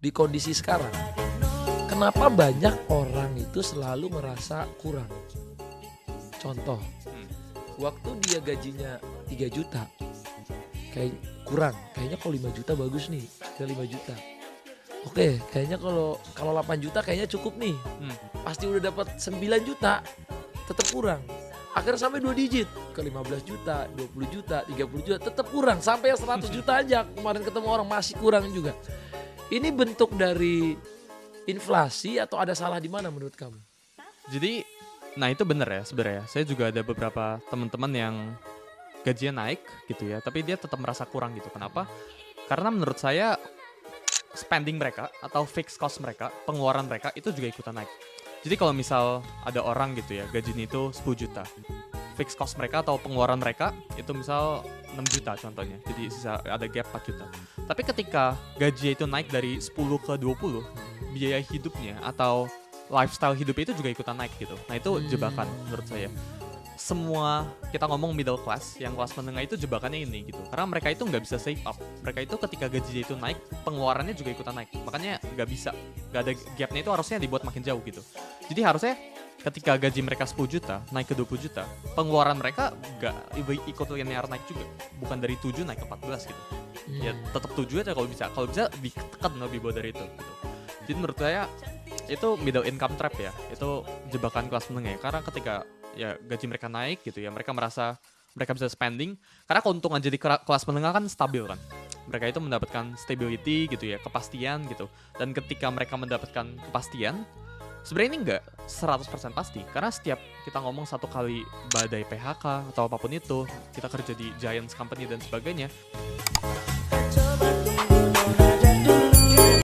di kondisi sekarang, kenapa banyak orang itu selalu merasa kurang? Contoh, waktu dia gajinya 3 juta, kayak kurang, kayaknya kalau 5 juta bagus nih, ada 5 juta. Oke, kayaknya kalau 8 juta kayaknya cukup nih. Pasti udah dapat 9 juta, tetap kurang. Akhirnya sampai 2 digit, ke 15 juta, 20 juta, 30 juta, tetap kurang. Sampai yang 100 juta aja, kemarin ketemu orang masih kurang juga. Ini bentuk dari inflasi atau ada salah di mana menurut kamu? Jadi, nah itu bener ya sebenarnya. Saya juga ada beberapa teman-teman yang gajinya naik gitu ya, tapi dia tetap merasa kurang gitu. Kenapa? Karena menurut saya spending mereka atau fixed cost mereka, pengeluaran mereka itu juga ikutan naik. Jadi kalau misal ada orang gitu ya, gajinya itu 10 juta. Fixed cost mereka atau pengeluaran mereka itu misal 6 juta contohnya. Jadi sisa ada gap 4 juta. Tapi ketika gaji itu naik dari 10 ke 20, biaya hidupnya atau lifestyle hidupnya itu juga ikutan naik gitu. Nah itu jebakan menurut saya. Semua kita ngomong middle class, yang kelas menengah itu jebakannya ini gitu. Karena mereka itu nggak bisa save up. Mereka itu ketika gajinya itu naik, pengeluarannya juga ikutan naik. Makanya nggak bisa, nggak ada gapnya itu harusnya dibuat makin jauh gitu. Jadi harusnya ketika gaji mereka 10 juta, naik ke 20 juta, pengeluaran mereka nggak ikut linear naik juga. Bukan dari 7 naik ke 14 gitu. Ya tetap 7 aja kalau bisa. Kalau bisa ditekan lebih bawah dari itu gitu. Jadi menurut saya itu middle income trap ya. Itu jebakan kelas menengah ya. Karena ketika ya gaji mereka naik gitu ya, mereka merasa mereka bisa spending. Karena keuntungan jadi kelas menengah kan stabil kan. Mereka itu mendapatkan stability gitu ya, kepastian gitu. Dan ketika mereka mendapatkan kepastian, sebenarnya ini nggak 100% pasti. Karena setiap kita ngomong satu kali badai PHK atau apapun itu, kita kerja di giants company dan sebagainya,